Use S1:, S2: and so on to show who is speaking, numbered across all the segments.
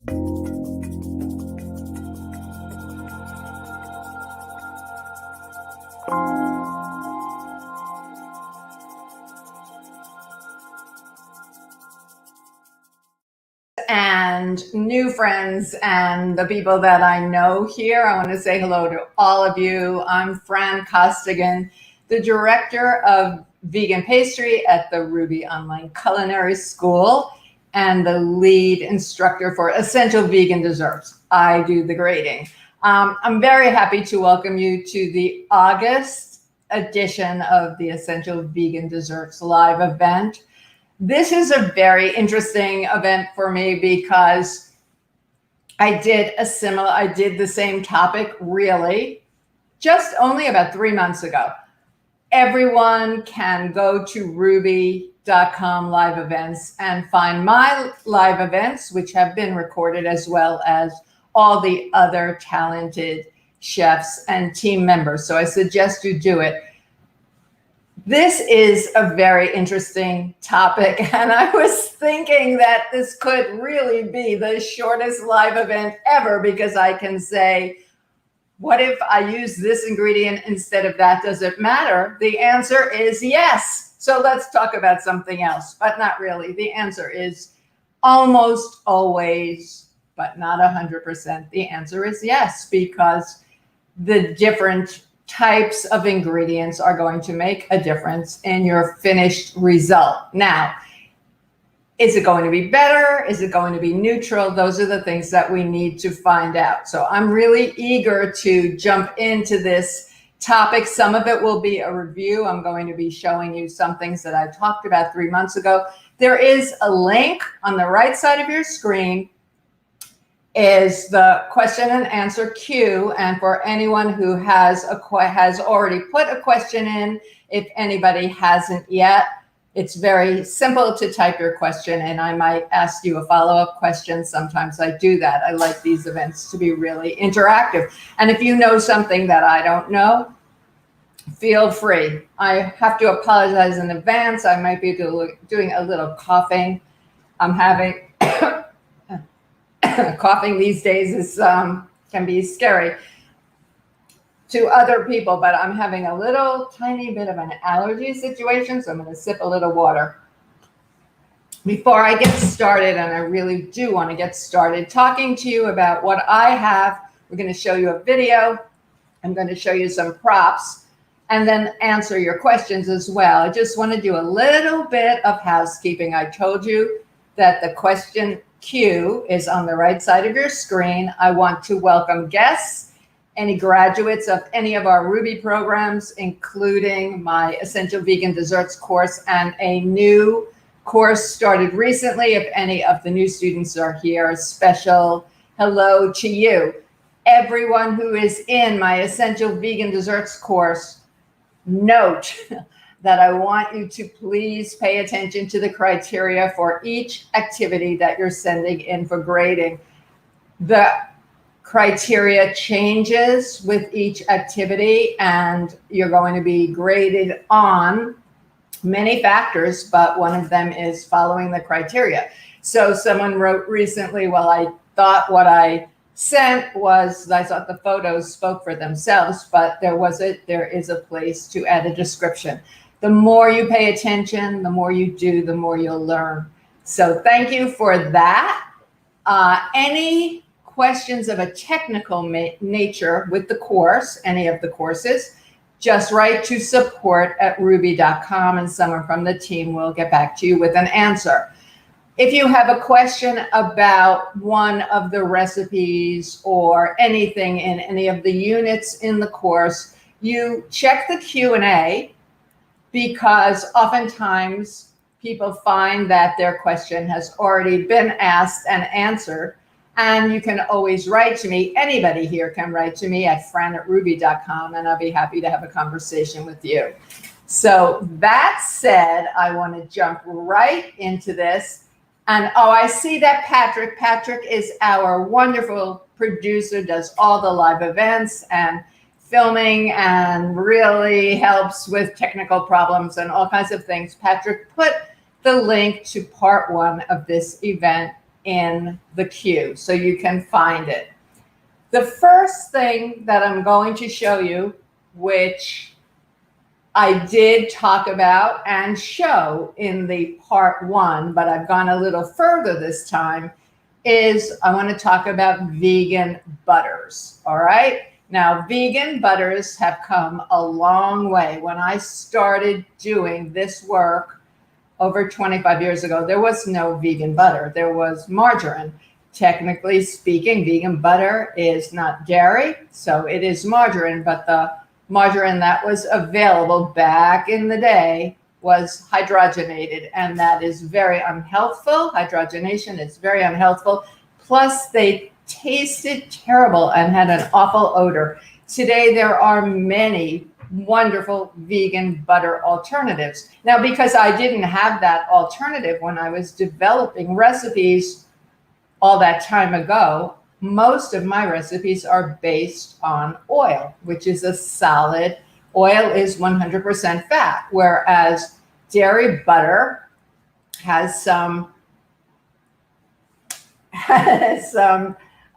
S1: And new friends and the people that I know here, I want to say hello to all of you. I'm Fran Costigan, the director of vegan pastry at the Ruby Online Culinary School and the lead instructor for Essential Vegan Desserts. I do the grading. I'm very happy to welcome you to the August edition of the Essential Vegan Desserts live event. This is a very interesting event for me because I did the same topic really just only about 3 months ago. Everyone can go to ruby.com live events and find my live events, which have been recorded, as well as all the other talented chefs and team members. So I suggest you do it. This is a very interesting topic, and I was thinking that this could really be the shortest live event ever because I can say, what if I use this ingredient instead of that? Does it matter? The answer is yes. So let's talk about something else, but not really. The answer is almost always, but not 100%. The answer is yes, because the different types of ingredients are going to make a difference in your finished result. Now, is it going to be better? Is it going to be neutral? Those are the things that we need to find out. So I'm really eager to jump into this topic. Some of it will be a review. I'm going to be showing you some things that I talked about 3 months ago. There is a link on the right side of your screen is the question and answer queue. And for anyone who has already put a question in, if anybody hasn't yet, it's very simple to type your question and I might ask you a follow-up question. Sometimes I do that. I like these events to be really interactive. And if you know something that I don't know, feel free. I have to apologize in advance. I might be doing a little coughing. I'm having coughing these days is can be scary to other people, but I'm having a little tiny bit of an allergy situation, so I'm going to sip a little water. Before I get started, and I really do want to get started talking to you about what I have, we're going to show you a video. I'm going to show you some props and then answer your questions as well. I just want to do a little bit of housekeeping. I told you that the question queue is on the right side of your screen. I want to welcome guests, any graduates of any of our Ruby programs, including my Essential Vegan Desserts course and a new course started recently. If any of the new students are here, a special hello to you. Everyone who is in my Essential Vegan Desserts course, note that I want you to please pay attention to the criteria for each activity that you're sending in for grading. The criteria changes with each activity and you're going to be graded on many factors, but one of them is following the criteria. So someone wrote recently, well, I thought what I sent was, I thought the photos spoke for themselves, but there is a place to add a description. The more you pay attention, the more you do, the more you'll learn. So thank you for that. Any questions of a technical nature with the course, any of the courses, just write to support@ruby.com and someone from the team will get back to you with an answer. If you have a question about one of the recipes or anything in any of the units in the course, you check the Q&A, because oftentimes people find that their question has already been asked and answered. And you can always write to me. Anybody here can write to me at fran@ruby.com, and I'll be happy to have a conversation with you. So that said, I want to jump right into this. And oh, I see that Patrick is our wonderful producer, does all the live events and filming and really helps with technical problems and all kinds of things. Patrick put the link to part 1 of this event in the queue so you can find it. The first thing that I'm going to show you, which I did talk about and show in the part 1, but I've gone a little further this time, is I want to talk about vegan butters. All right. Now, vegan butters have come a long way. When I started doing this work over 25 years ago, there was no vegan butter. There was margarine. Technically speaking, vegan butter is not dairy, so it is margarine, but the margarine that was available back in the day was hydrogenated, and that is very unhealthful. Hydrogenation is very unhealthful. Plus, they tasted terrible and had an awful odor. Today, there are many wonderful vegan butter alternatives. Now, because I didn't have that alternative when I was developing recipes all that time ago, most of my recipes are based on oil, which is a solid. Oil is 100% fat, whereas dairy butter has some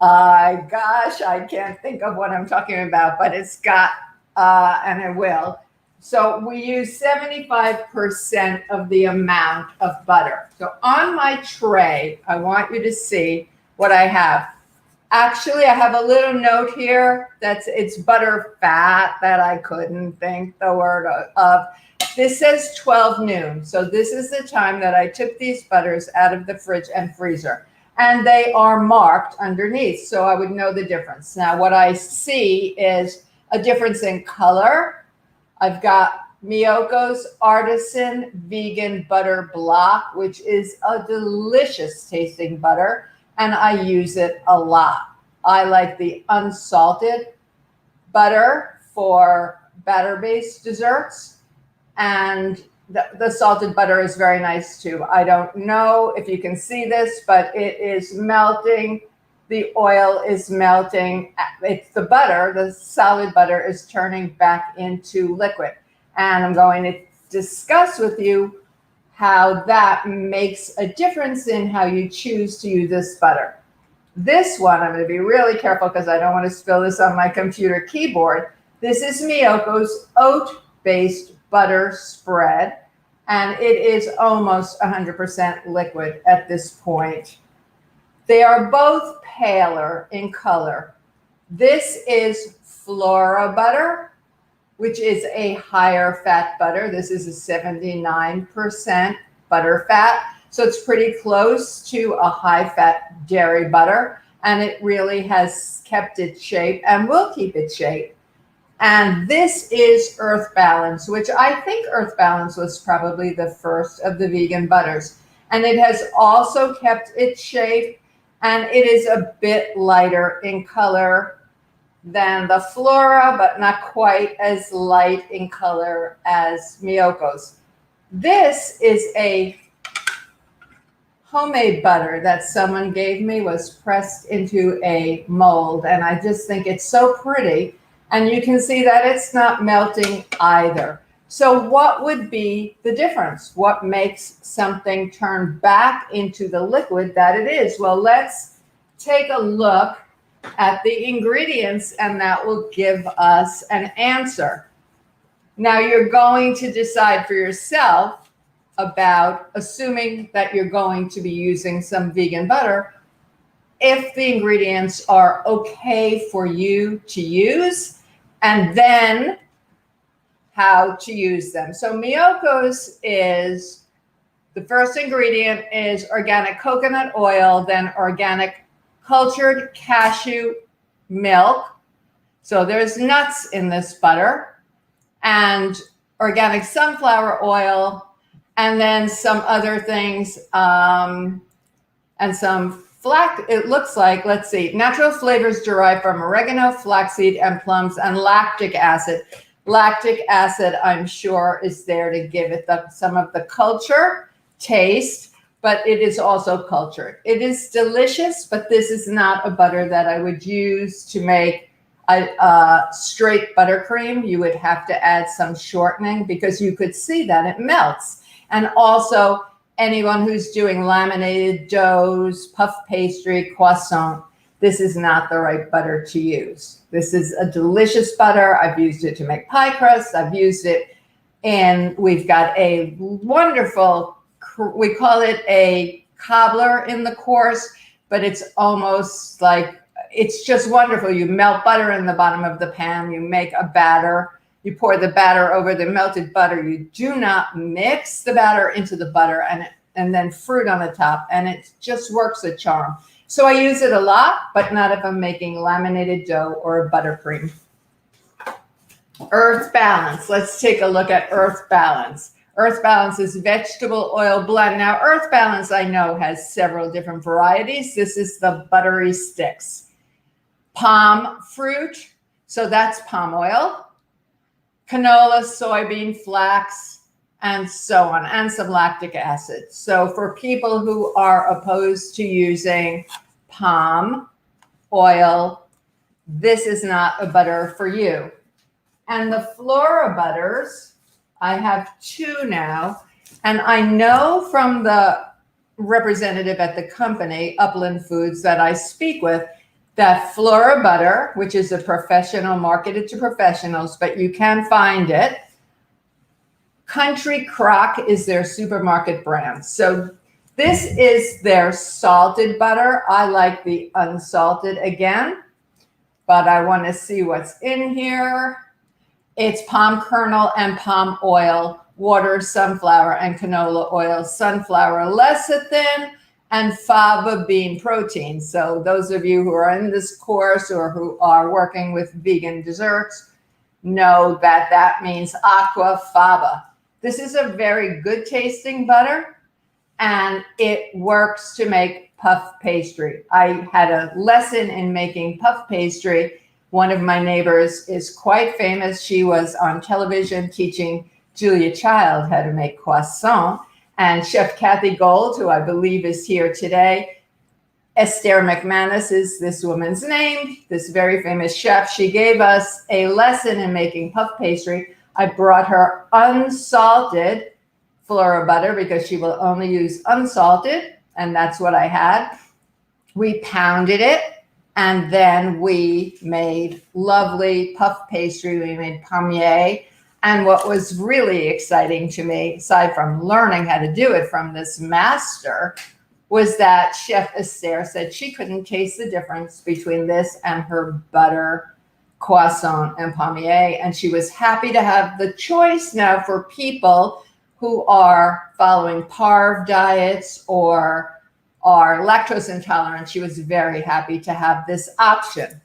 S1: gosh, I can't think of what I'm talking about, but it's got, and it will. So we use 75% of the amount of butter. So on my tray, I want you to see what I have. Actually, I have a little note here it's butter fat that I couldn't think the word of. This says 12 noon. So this is the time that I took these butters out of the fridge and freezer. And they are marked underneath, so I would know the difference. Now, what I see is a difference in color. I've got Miyoko's Artisan Vegan Butter Block, which is a delicious tasting butter, and I use it a lot. I like the unsalted butter for batter-based desserts, and the salted butter is very nice too. I don't know if you can see this, but it is melting. The oil is melting. It's the butter, the solid butter is turning back into liquid. And I'm going to discuss with you how that makes a difference in how you choose to use this butter. This one, I'm going to be really careful because I don't want to spill this on my computer keyboard. This is Miyoko's oat-based butter spread, and it is almost 100% liquid at this point. They are both paler in color. This is Flora Butter, which is a higher fat butter. This is a 79% butter fat. So it's pretty close to a high fat dairy butter. And it really has kept its shape and will keep its shape. And this is Earth Balance, which I think Earth Balance was probably the first of the vegan butters. And it has also kept its shape, and it is a bit lighter in color than the Flora, but not quite as light in color as Miyoko's. This is a homemade butter that someone gave me, was pressed into a mold, and I just think it's so pretty. And you can see that it's not melting either. So what would be the difference? What makes something turn back into the liquid that it is? Well, let's take a look at the ingredients, and that will give us an answer. Now you're going to decide for yourself about, assuming that you're going to be using some vegan butter, if the ingredients are okay for you to use, and then how to use them. So Miyoko's is, the first ingredient is organic coconut oil, then organic cultured cashew milk. So there's nuts in this butter, and organic sunflower oil, and then some other things, and some flax. It looks like, let's see, natural flavors derived from oregano, flaxseed, and plums, and lactic acid. Lactic acid, I'm sure, is there to give it some of the culture taste, but it is also cultured. It is delicious, but this is not a butter that I would use to make a straight buttercream. You would have to add some shortening because you could see that it melts. And also, anyone who's doing laminated doughs, puff pastry, croissant, this is not the right butter to use. This is a delicious butter. I've used it to make pie crust. I've used it, and we've got a wonderful, we call it a cobbler in the course, but it's almost like, it's just wonderful. You melt butter in the bottom of the pan. You make a batter. You pour the batter over the melted butter. You do not mix the batter into the butter and then fruit on the top. And it just works a charm. So I use it a lot, but not if I'm making laminated dough or buttercream. Earth Balance. Let's take a look at Earth Balance. Earth Balance is vegetable oil blend. Now, Earth Balance, I know, has several different varieties. This is the buttery sticks. Palm fruit, so that's palm oil. Canola, soybean, flax, and so on, and some lactic acid. So for people who are opposed to using palm oil, this is not a butter for you. And the Flora Butters, I have 2 now, and I know from the representative at the company, Upland Foods, that I speak with, that Flora Butter, which is a professional, marketed to professionals, but you can find it. Country Crock is their supermarket brand. So this is their salted butter. I like the unsalted again, but I want to see what's in here. It's palm kernel and palm oil, water, sunflower, and canola oil, sunflower lecithin, and fava bean protein. So those of you who are in this course or who are working with vegan desserts know that that means aqua fava. This is a very good tasting butter, and it works to make puff pastry. I had a lesson in making puff pastry. One of my neighbors is quite famous. She was on television teaching Julia Child how to make croissant. And Chef Kathy Gold, who I believe is here today, Esther McManus is this woman's name, this very famous chef. She gave us a lesson in making puff pastry. I brought her unsalted Flora Butter because she will only use unsalted, and that's what I had. We pounded it, and then we made lovely puff pastry. We made palmier. And what was really exciting to me, aside from learning how to do it from this master, was that Chef Esther said she couldn't taste the difference between this and her butter, croissant, and palmier. And she was happy to have the choice now for people who are following PARV diets or are lactose intolerant. She was very happy to have this option.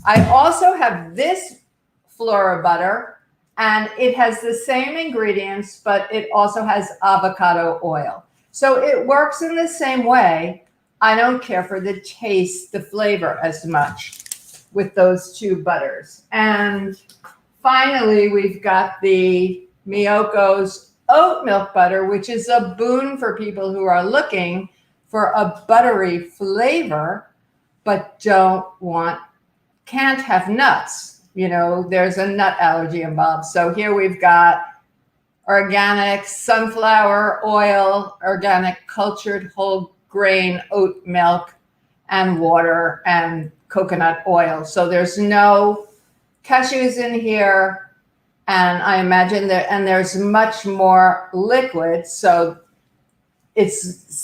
S1: I also have this Flora Butter, and it has the same ingredients, but it also has avocado oil. So it works in the same way. I don't care for the taste, the flavor as much with those 2 butters. And finally, we've got the Miyoko's oat milk butter, which is a boon for people who are looking for a buttery flavor, but can't have nuts. You know, there's a nut allergy involved. So here we've got organic sunflower oil, organic cultured whole grain oat milk, and water and coconut oil. So there's no cashews in here. And I imagine there's much more liquid. So it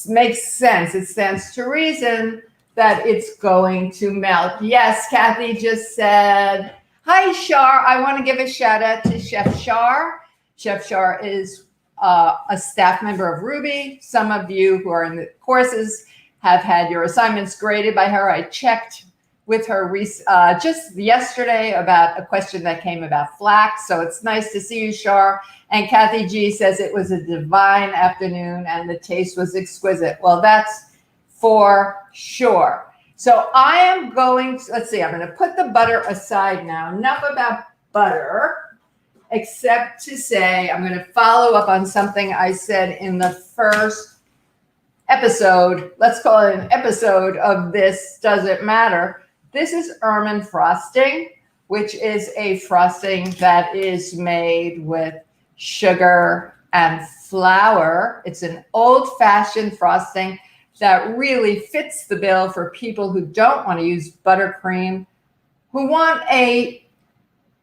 S1: makes sense. It stands to reason that it's going to melt. Yes, Kathy just said, hi, Shar. I want to give a shout out to Chef Shar. Chef Shar is a staff member of Ruby. Some of you who are in the courses have had your assignments graded by her. I checked with her just yesterday about a question that came about flax. So it's nice to see you, Shar. And Kathy G says it was a divine afternoon and the taste was exquisite. Well, that's for sure. So I am going to, let's see, I'm going to put the butter aside now. Enough about butter, except to say I'm going to follow up on something I said in the first episode. Let's call it an episode of This Doesn't Matter. This is ermine frosting, which is a frosting that is made with sugar, and flour. It's an old-fashioned frosting that really fits the bill for people who don't want to use buttercream, who want a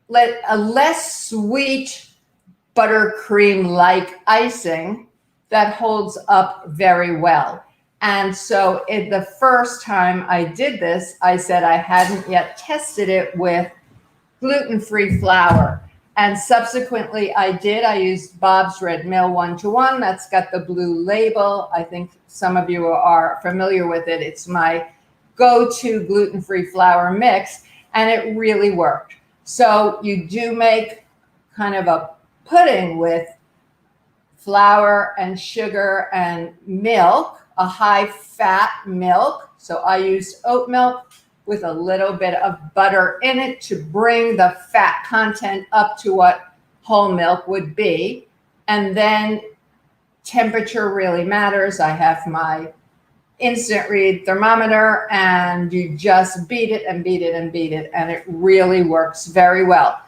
S1: less sweet buttercream-like icing that holds up very well. And so the first time I did this, I said I hadn't yet tested it with gluten-free flour. And subsequently I did. I used Bob's Red Mill 1-to-1. That's got the blue label. I think some of you are familiar with it. It's my go-to gluten-free flour mix, and it really worked. So you do make kind of a pudding with flour and sugar and milk, a high-fat milk. So I used oat milk with a little bit of butter in it to bring the fat content up to what whole milk would be. And then temperature really matters. I have my instant read thermometer, and you just beat it and beat it and beat it, and it really works very well.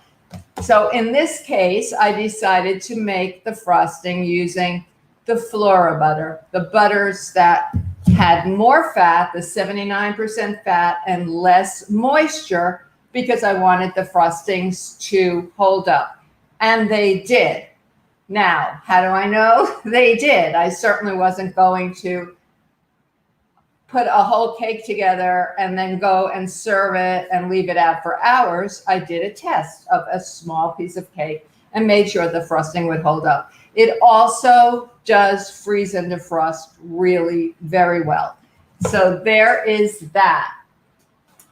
S1: So in this case, I decided to make the frosting using the Flora butter, the butters that had more fat, the 79% fat, and less moisture, because I wanted the frostings to hold up. And they did. Now, how do I know they did? I certainly wasn't going to put a whole cake together and then go and serve it and leave it out for hours. I did a test of a small piece of cake and made sure the frosting would hold up. It also does freeze and defrost really very well. So there is that.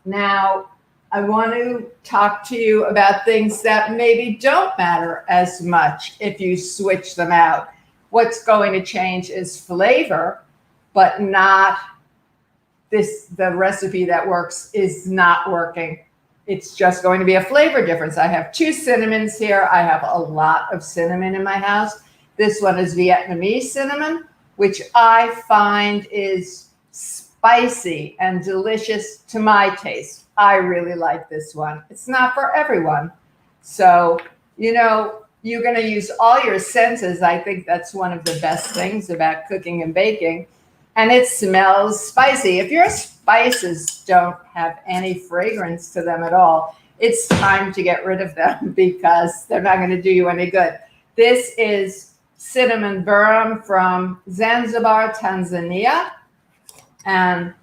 S1: Now, I want to talk to you about things that maybe don't matter as much if you switch them out. What's going to change is flavor, but not the recipe that works is not working. It's just going to be a flavor difference. I have 2 cinnamons here. I have a lot of cinnamon in my house. This one is Vietnamese cinnamon, which I find is spicy and delicious to my taste. I really like this one. It's not for everyone. So, you know, you're going to use all your senses. I think that's one of the best things about cooking and baking. And it smells spicy. If your spices don't have any fragrance to them at all, it's time to get rid of them because they're not going to do you any good. This is cinnamon burrum from Zanzibar, Tanzania. And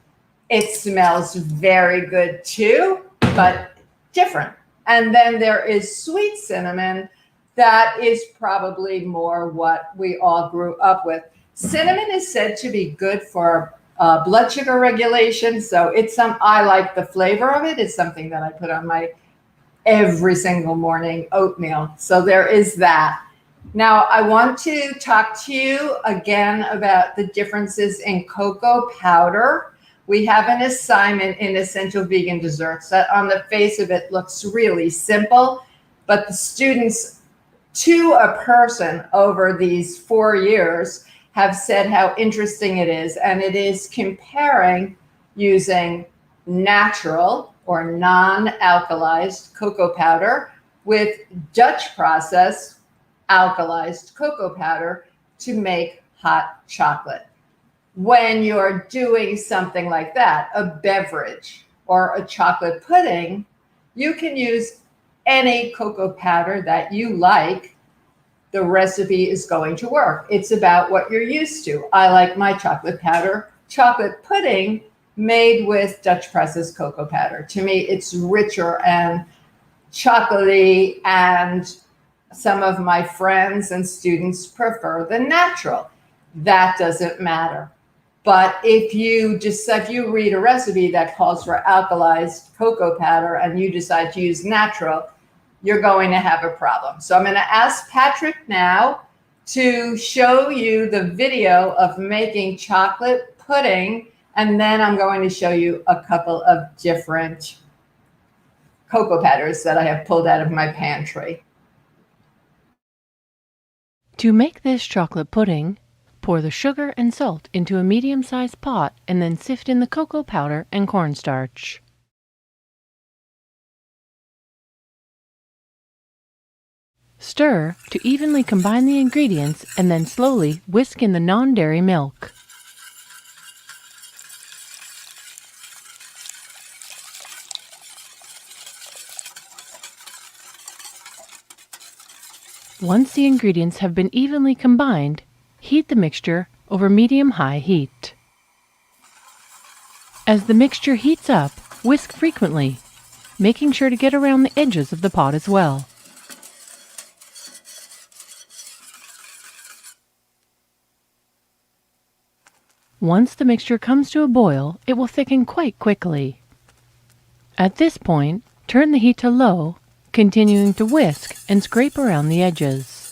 S1: it smells very good too, but different. And then there is sweet cinnamon that is probably more what we all grew up with. Cinnamon is said to be good for blood sugar regulation. So I like the flavor of it. It's something that I put on my every single morning oatmeal. So there is that. Now, I want to talk to you again about the differences in cocoa powder. We have an assignment in Essential Vegan Desserts that on the face of it looks really simple, but the students to a person over these 4 years have said how interesting it is. And it is comparing using natural or non-alkalized cocoa powder with Dutch process alkalized cocoa powder to make hot chocolate. When you're doing something like that, a beverage or a chocolate pudding, you can use any cocoa powder that you like. The recipe is going to work. It's about what you're used to. I like my chocolate powder, chocolate pudding made with Dutch process cocoa powder. To me, it's richer and chocolatey, and some of my friends and students prefer the natural. That doesn't matter. But if you read a recipe that calls for alkalized cocoa powder and you decide to use natural, you're going to have a problem. So I'm going to ask Patrick now to show you the video of making chocolate pudding, and then I'm going to show you a couple of different cocoa powders that I have pulled out of my pantry.
S2: To make this chocolate pudding, pour the sugar and salt into a medium-sized pot and then sift in the cocoa powder and cornstarch. . Stir to evenly combine the ingredients and then slowly whisk in the non-dairy milk. Once the ingredients have been evenly combined, heat the mixture over medium-high heat. As the mixture heats up, whisk frequently, making sure to get around the edges of the pot as well. Once the mixture comes to a boil, it will thicken quite quickly. At this point, turn the heat to low, continuing to whisk and scrape around the edges.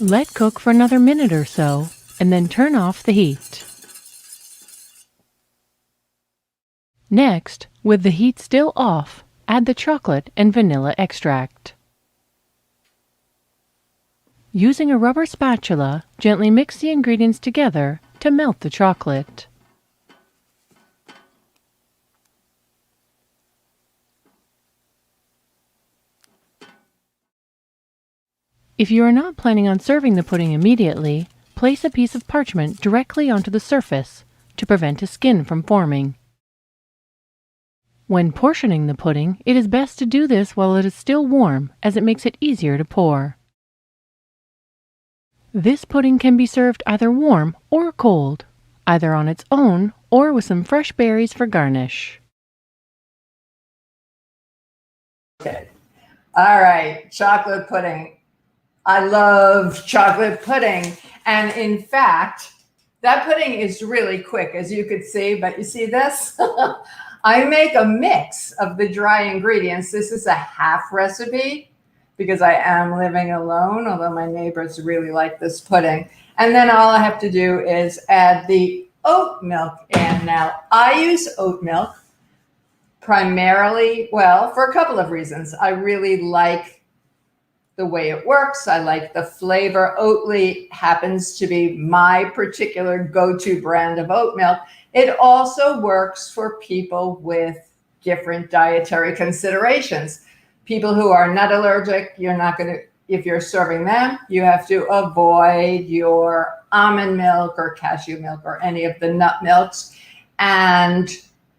S2: Let cook for another minute or so, and then turn off the heat. Next, with the heat still off, add the chocolate and vanilla extract. Using a rubber spatula, gently mix the ingredients together to melt the chocolate. If you are not planning on serving the pudding immediately, place a piece of parchment directly onto the surface to prevent a skin from forming. When portioning the pudding, it is best to do this while it is still warm, as it makes it easier to pour. This pudding can be served either warm or cold, either on its own or with some fresh berries for garnish.
S1: Okay. All right, chocolate pudding. I love chocolate pudding. And in fact, that pudding is really quick, as you could see, but you see this? I make a mix of the dry ingredients. This is a half recipe because I am living alone, although my neighbors really like this pudding. And then all I have to do is add the oat milk in. Now, I use oat milk primarily, well, for a couple of reasons. I really like the way it works. I like the flavor. Oatly happens to be my particular go-to brand of oat milk. It also works for people with different dietary considerations. People who are nut allergic, you're not going to, if you're serving them, you have to avoid your almond milk or cashew milk or any of the nut milks. And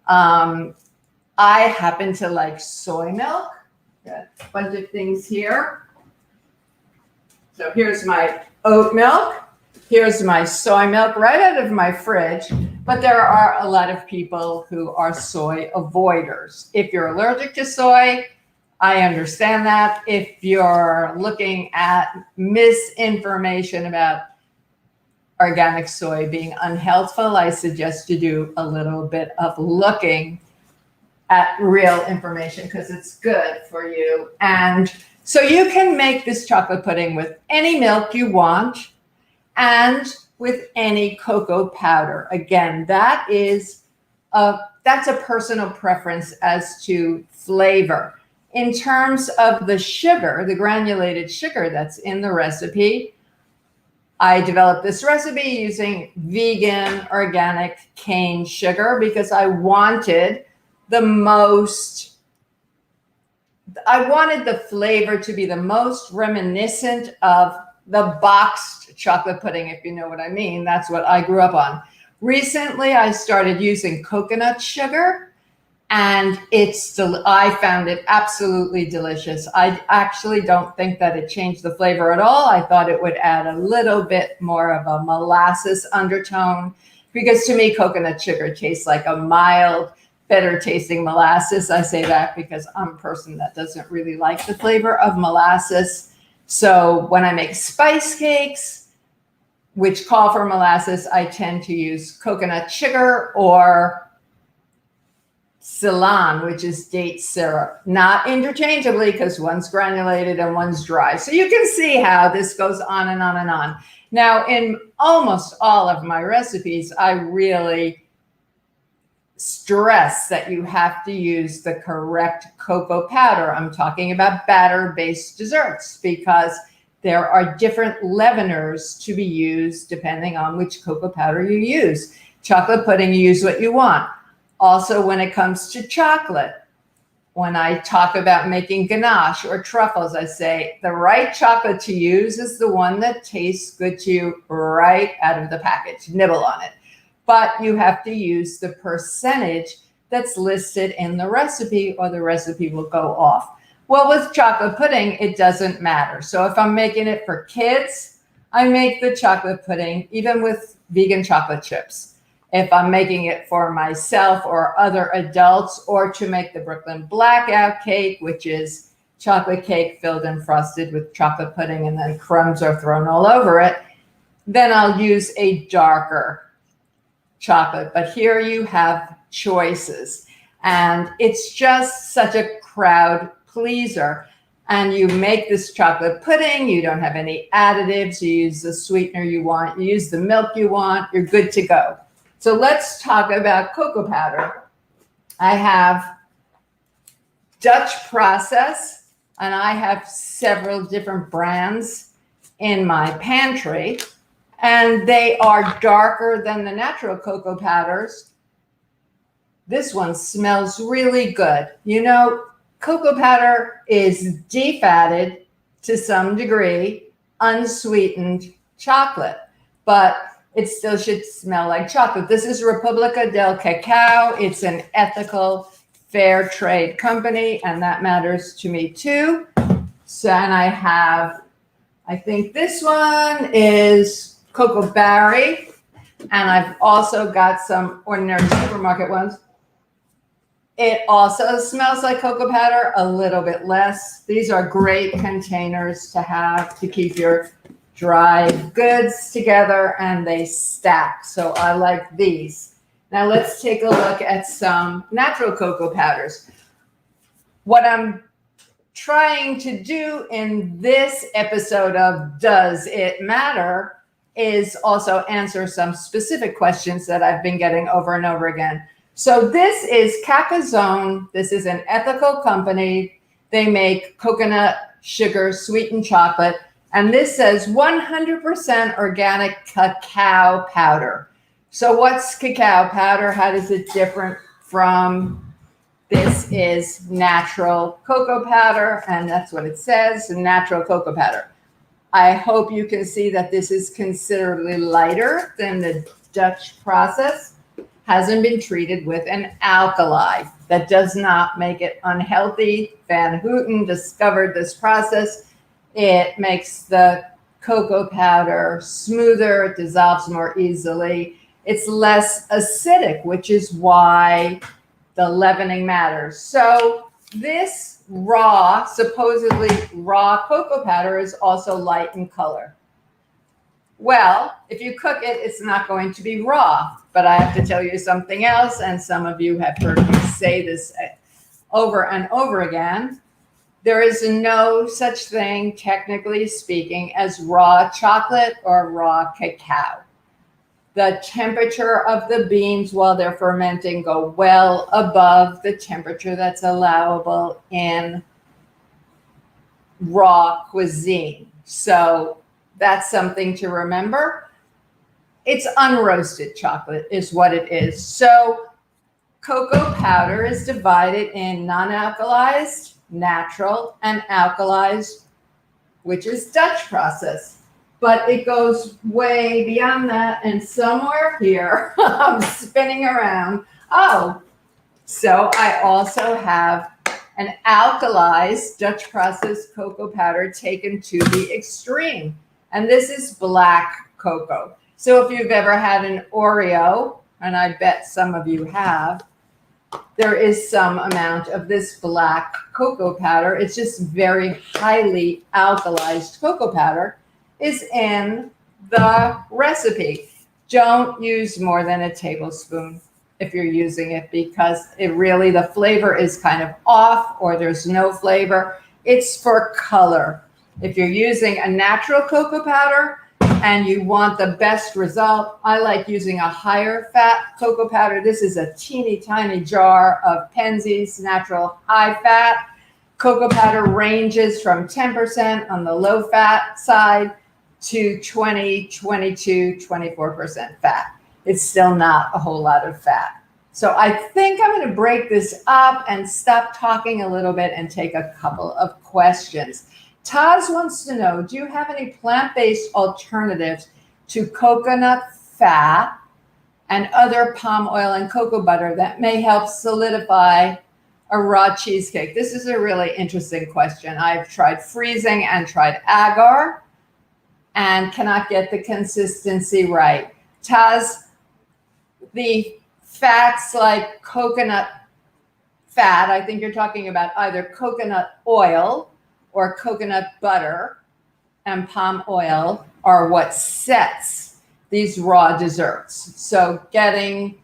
S1: I happen to like soy milk. Got a bunch of things here. So here's my oat milk. Here's my soy milk right out of my fridge. But there are a lot of people who are soy avoiders. If you're allergic to soy, I understand that. If you're looking at misinformation about organic soy being unhealthful, I suggest you do a little bit of looking at real information because it's good for you. And so you can make this chocolate pudding with any milk you want and with any cocoa powder. Again, that's a personal preference as to flavor. In terms of the sugar, the granulated sugar that's in the recipe, I developed this recipe using vegan organic cane sugar because I wanted the flavor to be the most reminiscent of the boxed chocolate pudding, if you know what I mean. That's what I grew up on. Recently, I started using coconut sugar, and I found it absolutely delicious. I actually don't think that it changed the flavor at all. I thought it would add a little bit more of a molasses undertone because to me, coconut sugar tastes like a mild, better tasting molasses. I say that because I'm a person that doesn't really like the flavor of molasses. So when I make spice cakes, which call for molasses, I tend to use coconut sugar or Ceylon, which is date syrup, not interchangeably because one's granulated and one's dry. So you can see how this goes on and on and on. Now, in almost all of my recipes, I really stress that you have to use the correct cocoa powder. I'm talking about batter-based desserts because there are different leaveners to be used depending on which cocoa powder you use. Chocolate pudding, you use what you want. Also, when it comes to chocolate, When I talk about making ganache or truffles, I say the right chocolate to use is the one that tastes good to you right out of the package. Nibble on it. But you have to use the percentage that's listed in the recipe, or the recipe will go off. Well, with chocolate pudding, it doesn't matter. So if I'm making it for kids, I make the chocolate pudding, even with vegan chocolate chips. If I'm making it for myself or other adults, or to make the Brooklyn Blackout cake, which is chocolate cake filled and frosted with chocolate pudding and then crumbs are thrown all over it, then I'll use a darker chocolate. But here you have choices, and it's just such a crowd pleaser. And you make this chocolate pudding, you don't have any additives, you use the sweetener you want, you use the milk you want, you're good to go. So let's talk about cocoa powder. I have Dutch process, and I have several different brands in my pantry, and they are darker than the natural cocoa powders. This one smells really good. You know, cocoa powder is defatted to some degree, unsweetened chocolate, but it still should smell like chocolate. This is República del Cacao. It's an ethical, fair trade company, and that matters to me too. So, and I think this one is Cocoa Berry, and I've also got some ordinary supermarket ones. It also smells like cocoa powder, a little bit less. These are great containers to have to keep your dried goods together, and they stack. So I like these. Now let's take a look at some natural cocoa powders. What I'm trying to do in this episode of Does It Matter is also answer some specific questions that I've been getting over and over again. So this is Cacazone. This is an ethical company. They make coconut sugar sweetened chocolate. And this says 100% organic cacao powder. So what's cacao powder? How does it differ from this is natural cocoa powder? And that's what it says, natural cocoa powder. I hope you can see that this is considerably lighter than the Dutch process. Hasn't been treated with an alkali. That does not make it unhealthy. Van Houten discovered this process. It makes the cocoa powder smoother, it dissolves more easily. It's less acidic, which is why the leavening matters. So this raw, supposedly raw cocoa powder is also light in color. Well, if you cook it, it's not going to be raw. But I have to tell you something else, and some of you have heard me say this over and over again. There is no such thing, technically speaking, as raw chocolate or raw cacao. The temperature of the beans while they're fermenting go well above the temperature that's allowable in raw cuisine. So that's something to remember. It's unroasted chocolate is what it is. So cocoa powder is divided in non-alkalized, natural, and alkalized, which is Dutch process. But it goes way beyond that, and somewhere here, I'm spinning around. Oh, so I also have an alkalized Dutch process cocoa powder taken to the extreme. And this is black cocoa. So if you've ever had an Oreo, and I bet some of you have, there is some amount of this black cocoa powder. It's just very highly alkalized cocoa powder is in the recipe. Don't use more than a tablespoon if you're using it, because it really, the flavor is kind of off, or there's no flavor. It's for color. If you're using a natural cocoa powder and you want the best result, I like using a higher fat cocoa powder. This is a teeny tiny jar of Penzeys natural high fat. Cocoa powder ranges from 10% on the low fat side to 20, 22, 24% fat. It's still not a whole lot of fat. So I think I'm going to break this up and stop talking a little bit and take a couple of questions. Taz wants to know, do you have any plant-based alternatives to coconut fat and other palm oil and cocoa butter that may help solidify a raw cheesecake? This is a really interesting question. I've tried freezing and tried agar and cannot get the consistency right. Taz, the fats like coconut fat, I think you're talking about either coconut oil or coconut butter and palm oil are what sets these raw desserts. So getting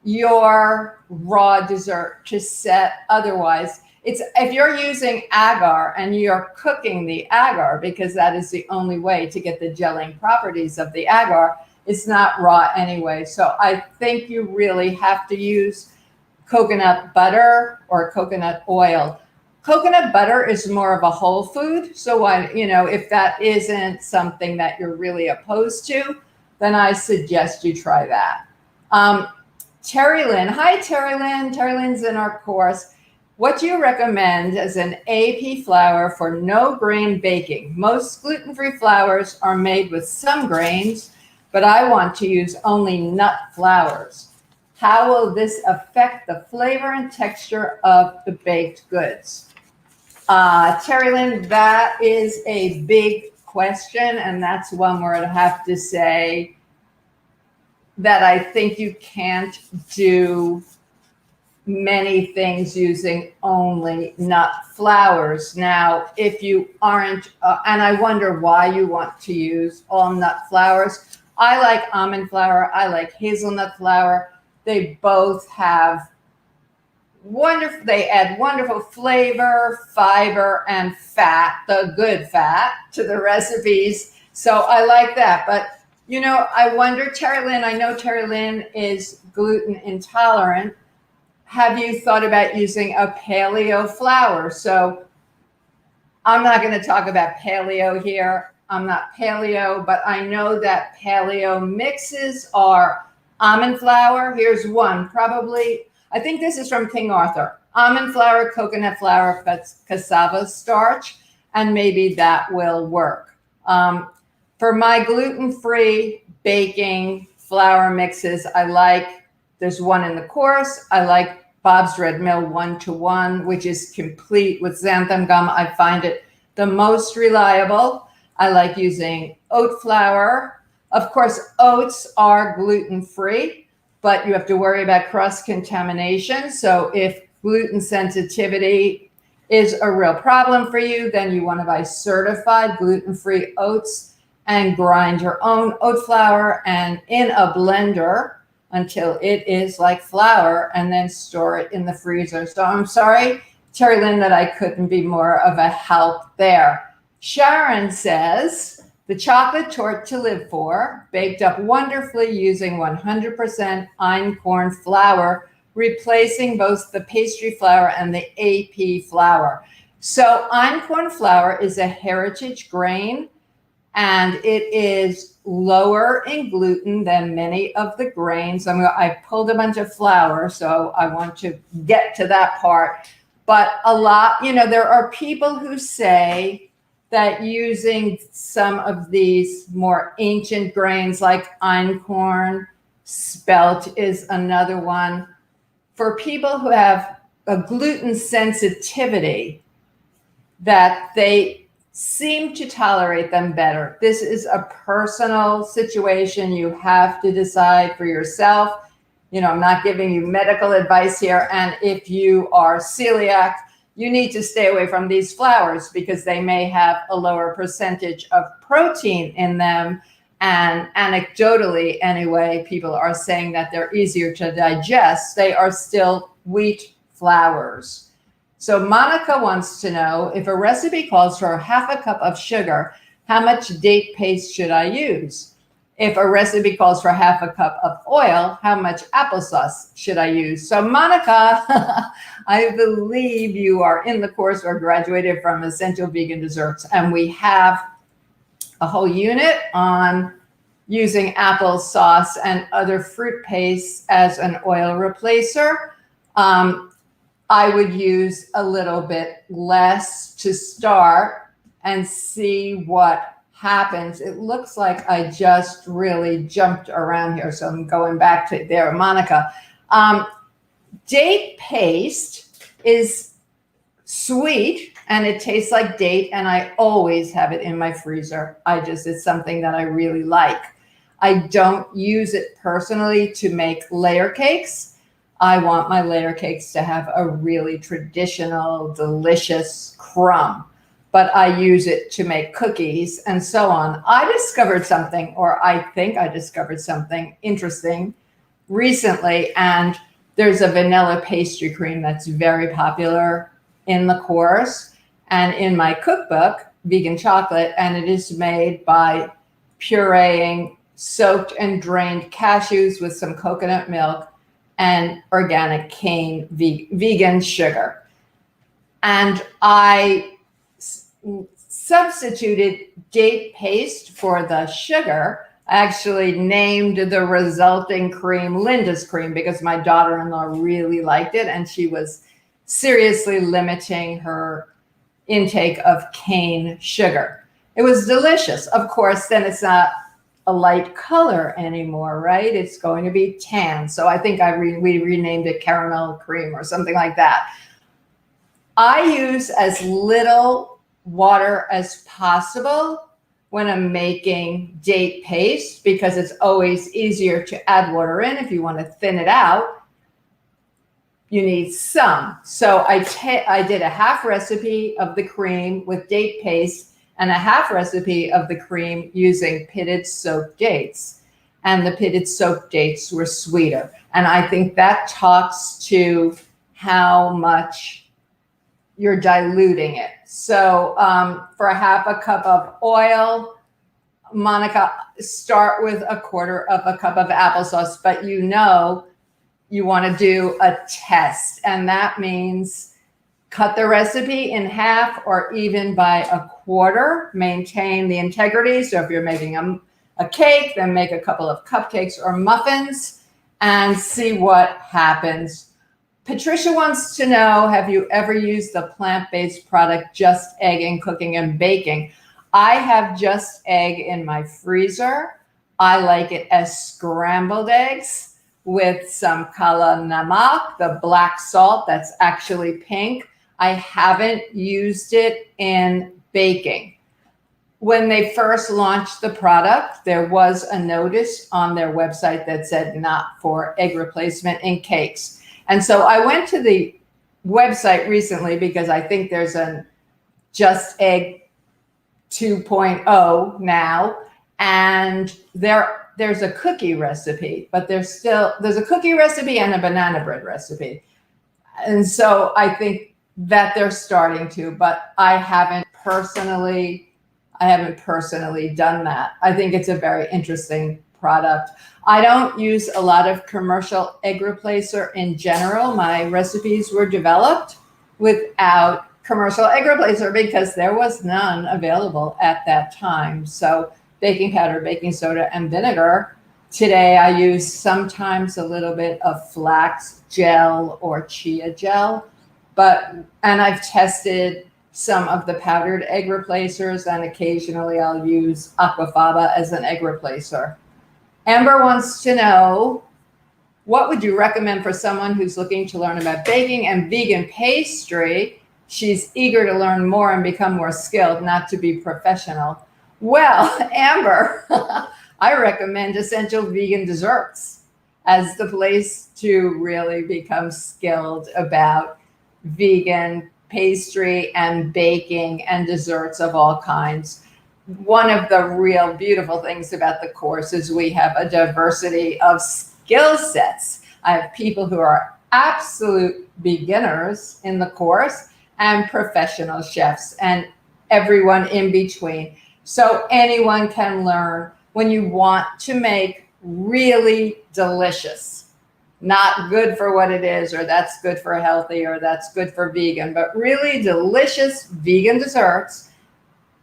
S1: your raw dessert to set otherwise, it's if you're using agar and you're cooking the agar, because that is the only way to get the gelling properties of the agar, it's not raw anyway. So I think you really have to use coconut butter or coconut oil. Coconut butter is more of a whole food. So if that isn't something that you're really opposed to, then I suggest you try that. Terry Lynn. Hi, Terry Lynn. Terry Lynn's in our course. What do you recommend as an AP flour for no grain baking? Most gluten-free flours are made with some grains, but I want to use only nut flours. How will this affect the flavor and texture of the baked goods? Terry Lynn, that is a big question, and that's one where I'd have to say that I think you can't do many things using only nut flours. Now, if you aren't, and I wonder why you want to use all nut flours. I like almond flour. I like hazelnut flour. They both have they add wonderful flavor, fiber, and fat, the good fat, to the recipes. So I like that. But, I wonder, Terry Lynn, I know Terry Lynn is gluten intolerant. Have you thought about using a paleo flour? So I'm not going to talk about paleo here. I'm not paleo, but I know that paleo mixes are almond flour. Here's one, probably. I think this is from King Arthur. Almond flour, coconut flour, cassava starch, and maybe that will work. For my gluten-free baking flour mixes, there's one in the course. I like Bob's Red Mill 1-to-1, which is complete with xanthan gum. I find it the most reliable. I like using oat flour. Of course, oats are gluten-free, but you have to worry about cross-contamination. So if gluten sensitivity is a real problem for you, then you want to buy certified gluten-free oats and grind your own oat flour and in a blender until it is like flour, and then store it in the freezer. So I'm sorry, Terry Lynn, that I couldn't be more of a help there. Sharon says, the chocolate tort to live for, baked up wonderfully using 100% einkorn flour, replacing both the pastry flour and the AP flour. So einkorn flour is a heritage grain, and it is lower in gluten than many of the grains. I pulled a bunch of flour, so I want to get to that part. But there are people who say that using some of these more ancient grains like einkorn, spelt is another one. For people who have a gluten sensitivity, that they seem to tolerate them better. This is a personal situation. You have to decide for yourself. I'm not giving you medical advice here. And if you are celiac, you need to stay away from these flours because they may have a lower percentage of protein in them. And anecdotally, anyway, people are saying that they're easier to digest. They are still wheat flours. So Monica wants to know, if a recipe calls for half a cup of sugar, how much date paste should I use? If a recipe calls for half a cup of oil, how much applesauce should I use? So Monica, I believe you are in the course or graduated from Essential Vegan Desserts, and we have a whole unit on using applesauce and other fruit pastes as an oil replacer. I would use a little bit less to start and see what happens. It looks like I just really jumped around here, so I'm going back to there, Monica. Date paste is sweet and it tastes like date, and I always have it in my freezer. It's something that I really like. I don't use it personally to make layer cakes. I want my layer cakes to have a really traditional, delicious crumb, but I use it to make cookies and so on. I discovered something, or I think I discovered something interesting recently, and there's a vanilla pastry cream that's very popular in the course and in my cookbook, Vegan Chocolate, and it is made by pureeing soaked and drained cashews with some coconut milk and organic cane vegan sugar. And I substituted date paste for the sugar. I actually named the resulting cream Linda's cream because my daughter-in-law really liked it, and she was seriously limiting her intake of cane sugar. It was delicious. Of course, then it's not a light color anymore, right? It's going to be tan. So I think we renamed it caramel cream or something like that. I use as little water as possible when I'm making date paste because it's always easier to add water in. If you want to thin it out, you need some. So I did a half recipe of the cream with date paste and a half recipe of the cream using pitted soaked dates. And the pitted soaked dates were sweeter. And I think that talks to how much you're diluting it. So for a half a cup of oil, Monica, start with a quarter of a cup of applesauce, but you want to do a test. And that means cut the recipe in half or even by a quarter, maintain the integrity. So if you're making a cake, then make a couple of cupcakes or muffins and see what happens. Patricia wants to know, have you ever used the plant-based product Just Egg in cooking and baking? I have Just Egg in my freezer. I like it as scrambled eggs with some kala namak, the black salt that's actually pink. I haven't used it in baking. When they first launched the product, there was a notice on their website that said not for egg replacement in cakes. And so I went to the website recently because I think there's a Just Egg 2.0 now, and there's a cookie recipe, but there's a cookie recipe and a banana bread recipe. And so I think that they're starting to, but I haven't personally done that. I think it's a very interesting product. I don't use a lot of commercial egg replacer in general. My recipes were developed without commercial egg replacer because there was none available at that time. So baking powder, baking soda, and vinegar. Today I use sometimes a little bit of flax gel or chia gel, and I've tested some of the powdered egg replacers, and occasionally I'll use aquafaba as an egg replacer. Amber wants to know, what would you recommend for someone who's looking to learn about baking and vegan pastry? She's eager to learn more and become more skilled, not to be professional. Well, Amber, I recommend Essential Vegan Desserts as the place to really become skilled about vegan pastry and baking and desserts of all kinds. One of the real beautiful things about the course is we have a diversity of skill sets. I have people who are absolute beginners in the course and professional chefs and everyone in between. So anyone can learn. When you want to make really delicious, not good for what it is, or that's good for healthy, or that's good for vegan, but really delicious vegan desserts,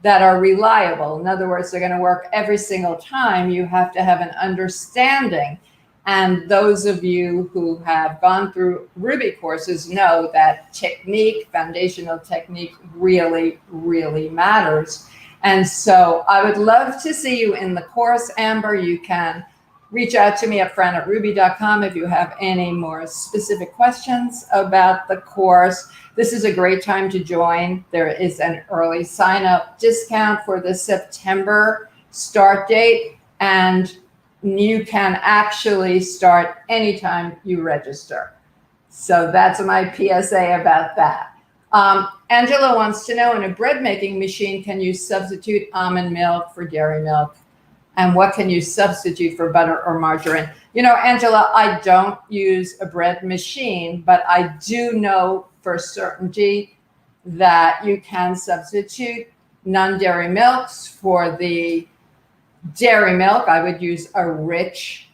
S1: that are reliable. In other words, they're going to work every single time. You have to have an understanding. And those of you who have gone through Ruby courses know that technique, foundational technique, really, really matters. And so I would love to see you in the course, Amber. You can reach out to me at fran@ruby.com if you have any more specific questions about the course. This is a great time to join. There is an early sign-up discount for the September start date, and you can actually start anytime you register. So that's my PSA about that. Angela wants to know, in a bread making machine, can you substitute almond milk for dairy milk? And what can you substitute for butter or margarine? You know, Angela, I don't use a bread machine, but I do know for certainty that you can substitute non-dairy milks for the dairy milk. I would use a rich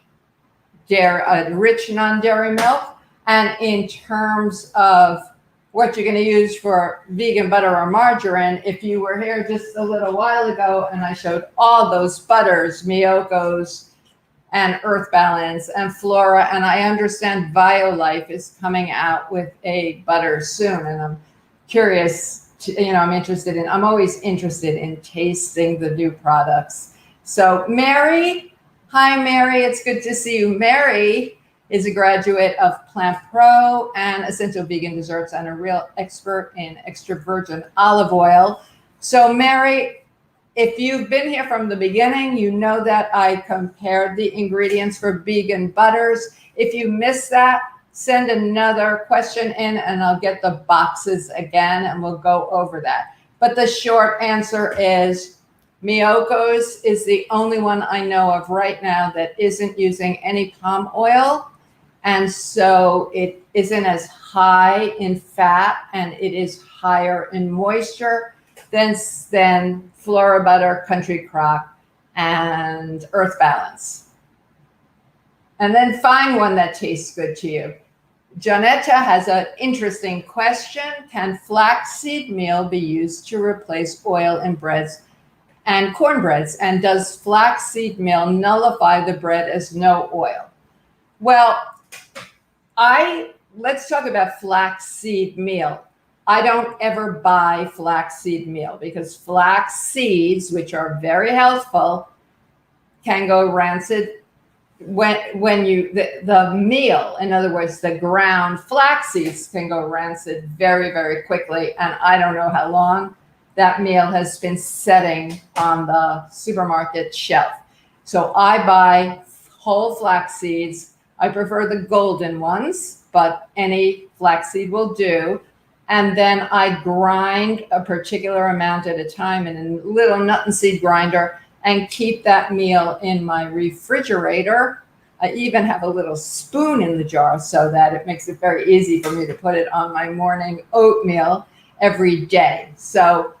S1: non-dairy milk. And in terms of what you're going to use for vegan butter or margarine, if you were here just a little while ago and I showed all those butters, Miyoko's and Earth Balance and Flora, and I understand Violife is coming out with a butter soon, and I'm curious to, I'm always interested in tasting the new products. So Mary, hi Mary, it's good to see you. Mary is a graduate of Plant Pro and Essential Vegan Desserts and a real expert in extra virgin olive oil. So Mary, if you've been here from the beginning, you know that I compared the ingredients for vegan butters. If you missed that, send another question in and I'll get the boxes again and we'll go over that. But the short answer is Miyoko's is the only one I know of right now that isn't using any palm oil. And so it isn't as high in fat and it is higher in moisture than Flora Butter, Country Crock, and Earth Balance. And then find one that tastes good to you. Janetta has an interesting question. Can flaxseed meal be used to replace oil in breads and cornbreads? And does flaxseed meal nullify the bread as no oil? Well, let's talk about flaxseed meal. I don't ever buy flaxseed meal because flax seeds, which are very healthful, can go rancid when the meal, in other words, the ground flax seeds can go rancid very, very quickly. And I don't know how long that meal has been setting on the supermarket shelf. So I buy whole flax seeds. I prefer the golden ones, but any flaxseed will do. And then I grind a particular amount at a time in a little nut and seed grinder and keep that meal in my refrigerator. I even have a little spoon in the jar so that it makes it very easy for me to put it on my morning oatmeal every day. So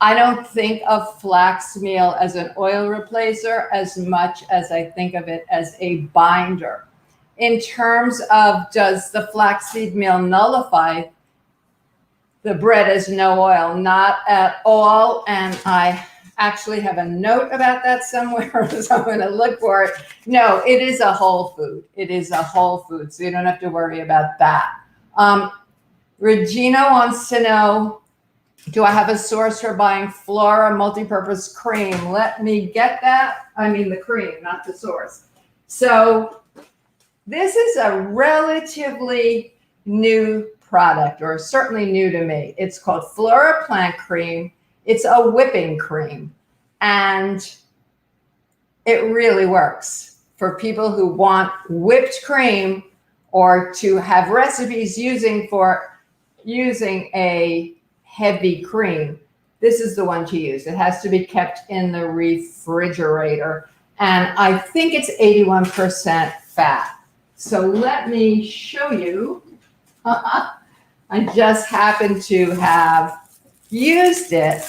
S1: I don't think of flax meal as an oil replacer as much as I think of it as a binder. In terms of, does the flaxseed meal nullify the bread as no oil? Not at all. And I actually have a note about that somewhere, so I'm going to look for it. No, it is a whole food. It is a whole food, so you don't have to worry about that. Regina wants to know, do I have a source for buying Flora multipurpose cream? Let me get that. I mean the cream, not the source. So this is a relatively new product, or certainly new to me. It's called Flora Plant Cream. It's a whipping cream, and it really works for people who want whipped cream or to have recipes using a heavy cream. This is the one to use. It has to be kept in the refrigerator, and I think it's 81% fat. So let me show you. I just happened to have used it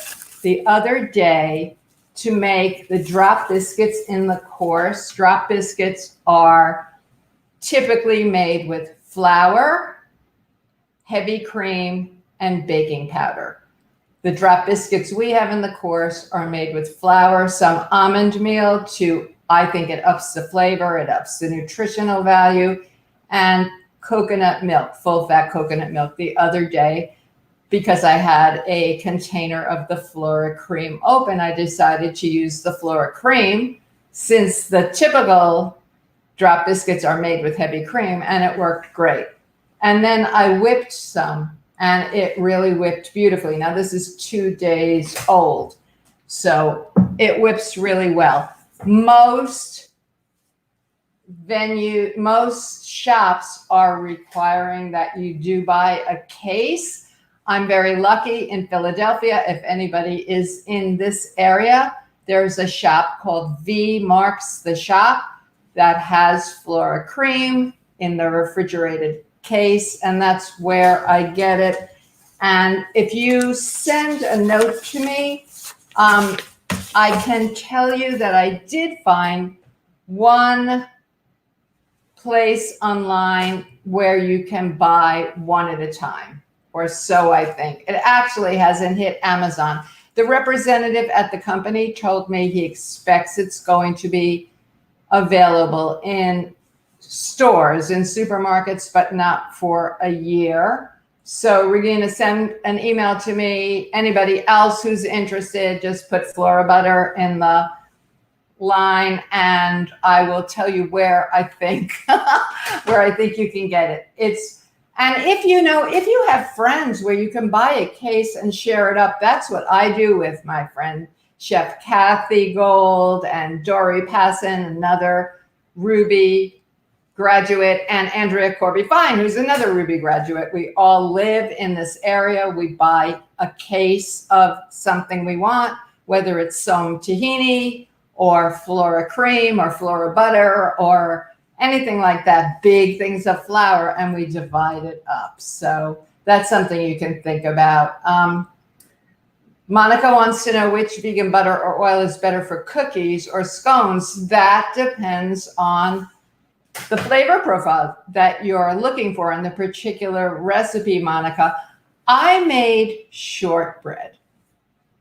S1: the other day to make the drop biscuits in the course. Drop biscuits are typically made with flour, heavy cream, and baking powder. The drop biscuits we have in the course are made with flour, some almond meal I think it ups the flavor, it ups the nutritional value, and coconut milk, full fat coconut milk. The other day, because I had a container of the Flora cream open, I decided to use the Flora cream since the typical drop biscuits are made with heavy cream, and it worked great. And then I whipped some, and it really whipped beautifully. Now this is 2 days old, so it whips really well. Most shops are requiring that you do buy a case. I'm very lucky in Philadelphia. If anybody is in this area, there's a shop called V Marks the Shop that has Flora cream in the refrigerated case, and that's where I get it. And if you send a note to me, I can tell you that I did find one place online where you can buy one at a time, or so I think. It actually hasn't hit Amazon. The representative at the company told me he expects it's going to be available in stores, in supermarkets, but not for a year. So Regina, send an email to me. Anybody else who's interested, just put Flora Butter in the line, and I will tell you where I think you can get it. And if you have friends where you can buy a case and share it up, that's what I do with my friend Chef Kathy Gold and Dory Passon, another Ruby graduate, and Andrea Corby Fine, who's another Ruby graduate. We all live in this area. We buy a case of something we want, whether it's some tahini or Flora cream or Flora butter or anything like that, big things of flour, and we divide it up. So that's something you can think about. Monica wants to know which vegan butter or oil is better for cookies or scones. That depends on the flavor profile that you're looking for in the particular recipe, Monica. I made shortbread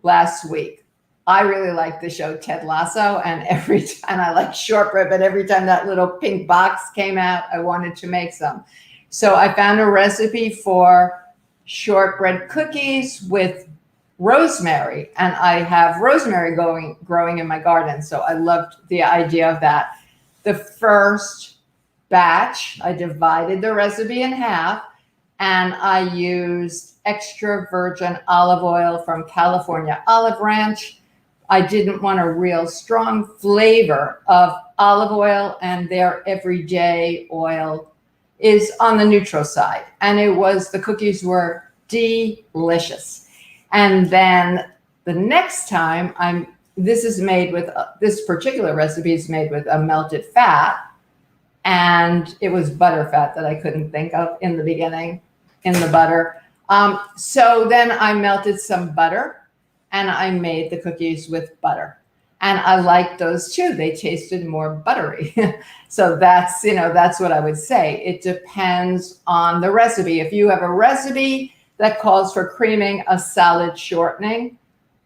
S1: last week. I really like the show Ted Lasso, and every time I like shortbread, but every time that little pink box came out, I wanted to make some. So I found a recipe for shortbread cookies with rosemary, and I have rosemary growing in my garden. So I loved the idea of that. The first batch, I divided the recipe in half, and I used extra virgin olive oil from California Olive Ranch. I didn't want a real strong flavor of olive oil, and their everyday oil is on the neutral side. And the cookies were delicious. And then the next time this particular recipe is made with a melted fat, and it was butter fat that I couldn't think of in the beginning in the butter. So then I melted some butter and I made the cookies with butter. And I liked those too. They tasted more buttery. So that's what I would say. It depends on the recipe. If you have a recipe that calls for creaming a solid shortening,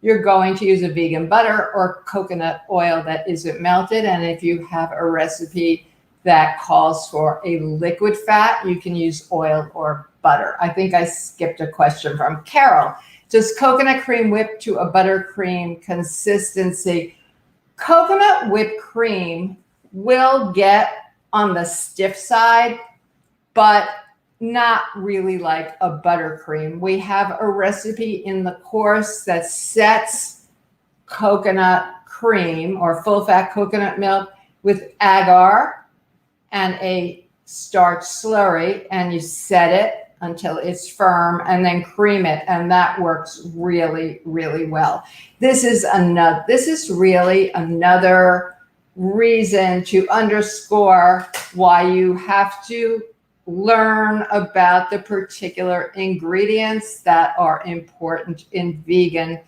S1: you're going to use a vegan butter or coconut oil that isn't melted. And if you have a recipe that calls for a liquid fat, you can use oil or butter. I think I skipped a question from Carol. Does coconut cream whip to a buttercream consistency? Coconut whipped cream will get on the stiff side, but not really like a buttercream. We have a recipe in the course that sets coconut cream or full fat coconut milk with agar and a starch slurry, and you set it until it's firm and then cream it, and that works really, really well. This is really another reason to underscore why you have to learn about the particular ingredients that are important in vegan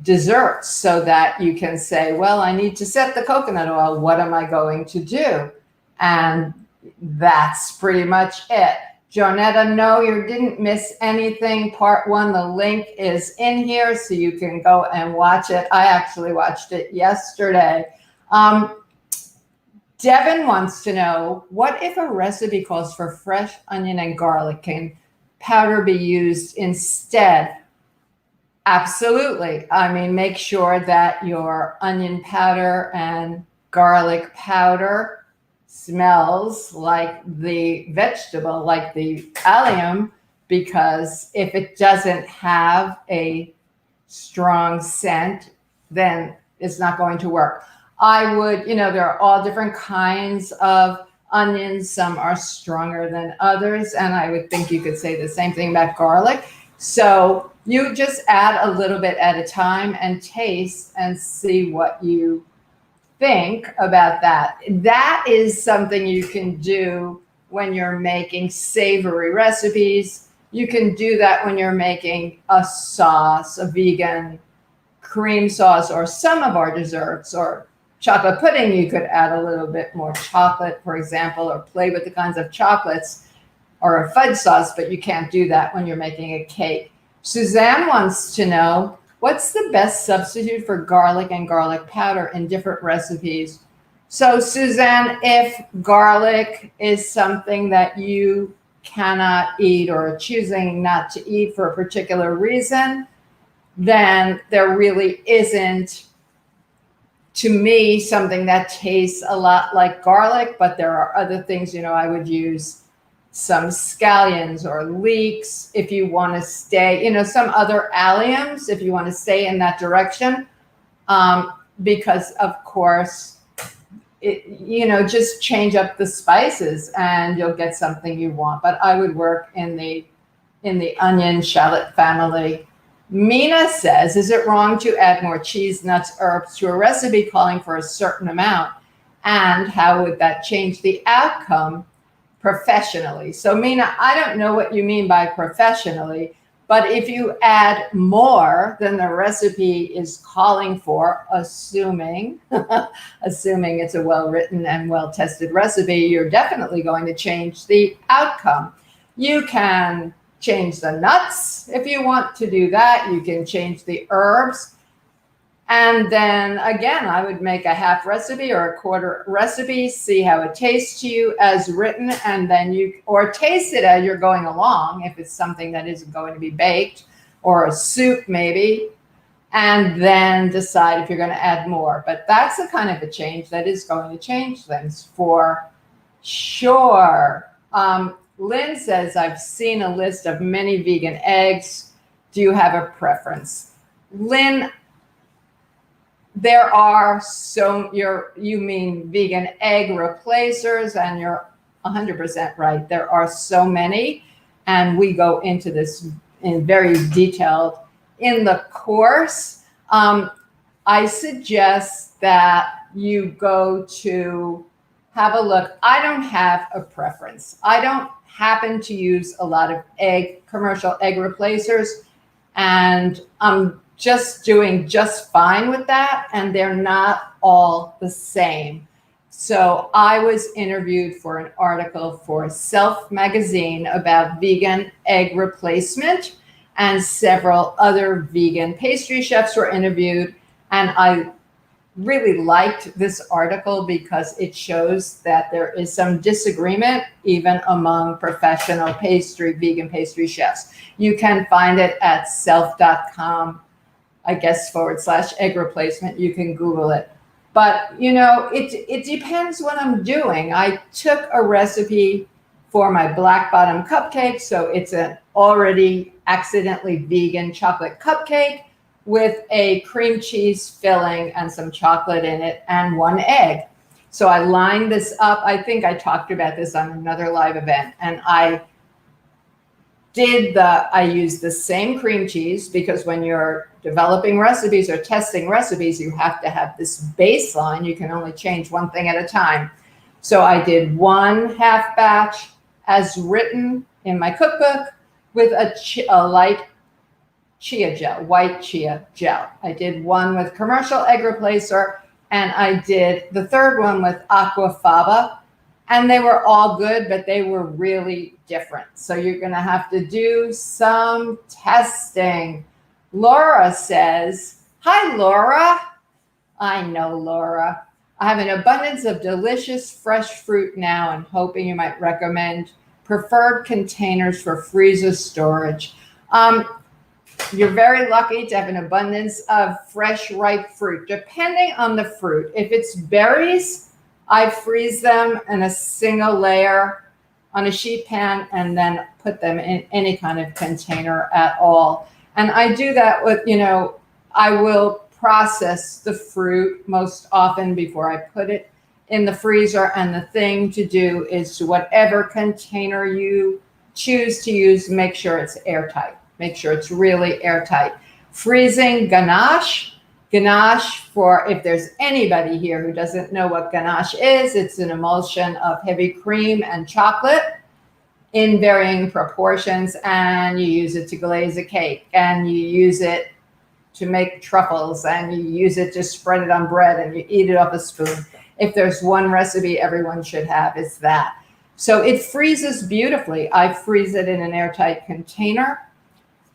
S1: desserts, so that you can say, well, I need to set the coconut oil. What am I going to do? And that's pretty much it. Jonetta, no, you didn't miss anything. Part 1, the link is in here, so you can go and watch it. I actually watched it yesterday. Devin wants to know, what if a recipe calls for fresh onion and garlic? Can powder be used instead? Absolutely. I mean, make sure that your onion powder and garlic powder smells like the vegetable, like the allium, because if it doesn't have a strong scent, then it's not going to work. I would, there are all different kinds of onions. Some are stronger than others, and I would think you could say the same thing about garlic. So you just add a little bit at a time and taste and see what you think about that. That is something you can do when you're making savory recipes. You can do that when you're making a sauce, a vegan cream sauce, or some of our desserts, or chocolate pudding. You could add a little bit more chocolate, for example, or play with the kinds of chocolates, or a fudge sauce, but you can't do that when you're making a cake. Suzanne wants to know, what's the best substitute for garlic and garlic powder in different recipes? So Suzanne, if garlic is something that you cannot eat or are choosing not to eat for a particular reason, then there really isn't, to me, something that tastes a lot like garlic, but there are other things, I would use some scallions or leeks if you want to stay, some other alliums if you want to stay in that direction, because of course, just change up the spices and you'll get something you want. But I would work in the onion shallot family. Mina says, is it wrong to add more cheese, nuts, herbs to a recipe calling for a certain amount? And how would that change the outcome professionally? So Mina, I don't know what you mean by professionally, but if you add more than the recipe is calling for, assuming it's a well-written and well-tested recipe, you're definitely going to change the outcome. You can change the nuts if you want to do that. You can change the herbs. And then again, I would make a half recipe or a quarter recipe, see how it tastes to you as written, and then or taste it as you're going along if it's something that isn't going to be baked, or a soup maybe, and then decide if you're going to add more. But that's the kind of a change that is going to change things for sure. Lynn says, I've seen a list of many vegan eggs. Do you have a preference? Lynn, there are you mean vegan egg replacers, and you're 100% right. There are so many, and we go into this in very detailed in the course. I suggest that you go to have a look. I don't have a preference. I don't happen to use a lot of commercial egg replacers, and I'm just doing just fine with that, and they're not all the same. So I was interviewed for an article for Self magazine about vegan egg replacement, and several other vegan pastry chefs were interviewed, and I really liked this article because it shows that there is some disagreement even among professional vegan pastry chefs. You can find it at self.com, I guess, /egg replacement. You can Google it. But, it depends what I'm doing. I took a recipe for my black bottom cupcake, so it's an already accidentally vegan chocolate cupcake with a cream cheese filling and some chocolate in it and 1 egg. So I lined this up. I think I talked about this on another live event, and I used the same cream cheese, because when you're developing recipes or testing recipes, you have to have this baseline. You can only change one thing at a time. So I did 1 half batch as written in my cookbook with a light chia gel, white chia gel. I did 1 with commercial egg replacer, and I did the 3rd one with aquafaba. And they were all good, but they were really different. So you're going to have to do some testing. Laura says, hi, Laura. I know, Laura. I have an abundance of delicious fresh fruit now and hoping you might recommend preferred containers for freezer storage. You're very lucky to have an abundance of fresh, ripe fruit, depending on the fruit. If it's berries, I freeze them in a single layer on a sheet pan and then put them in any kind of container at all. And I do that with, I will process the fruit most often before I put it in the freezer. And the thing to do is to whatever container you choose to use, make sure it's airtight. Make sure it's really airtight. Freezing ganache. Ganache, for if there's anybody here who doesn't know what ganache is, it's an emulsion of heavy cream and chocolate in varying proportions, and you use it to glaze a cake, and you use it to make truffles, and you use it to spread it on bread, and you eat it off a spoon. If there's one recipe everyone should have, it's that. So it freezes beautifully. I freeze it in an airtight container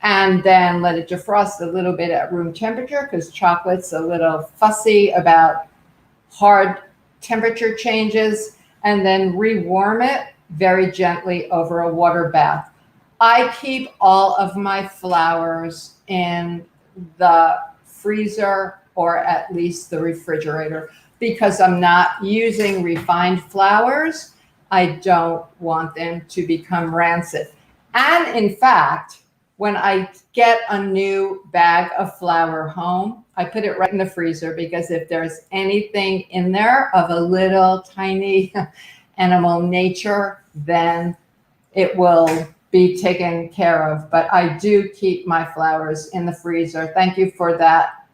S1: and then let it defrost a little bit at room temperature because chocolate's a little fussy about hard temperature changes, and then rewarm it very gently over a water bath. I keep all of my flours in the freezer or at least the refrigerator because I'm not using refined flours. I don't want them to become rancid. And in fact, when I get a new bag of flour home, I put it right in the freezer because if there's anything in there of a little tiny animal nature, then it will be taken care of. But I do keep my flours in the freezer. Thank you for that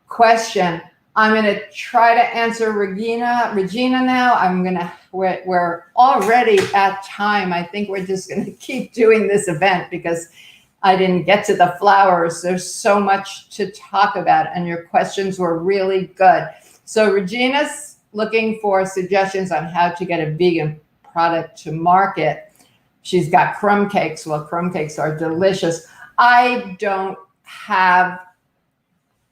S1: question. I'm going to try to answer Regina now. We're already at time. I think we're just going to keep doing this event because I didn't get to the flowers. There's so much to talk about, and your questions were really good. So Regina's looking for suggestions on how to get a vegan product to market. She's got crumb cakes. Well, crumb cakes are delicious. I don't have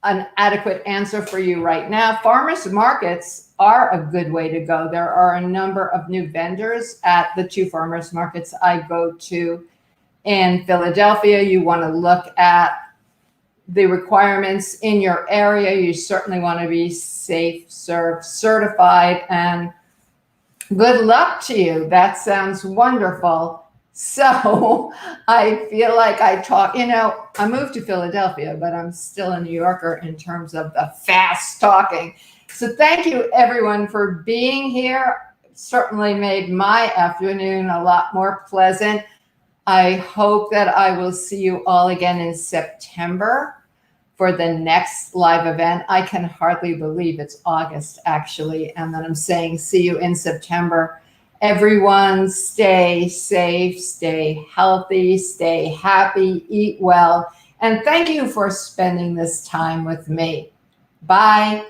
S1: an adequate answer for you right now. Farmers markets are a good way to go. There are a number of new vendors at the 2 farmers markets I go to in Philadelphia. You want to look at the requirements in your area. You certainly want to be Safe Serve certified, and good luck to you. That sounds wonderful. So I feel like I moved to Philadelphia, but I'm still a New Yorker in terms of the fast talking. So thank you everyone for being here. It certainly made my afternoon a lot more pleasant. I hope that I will see you all again in September for the next live event. I can hardly believe it's August, actually, and that I'm saying see you in September. Everyone stay safe, stay healthy, stay happy, eat well, and thank you for spending this time with me. Bye.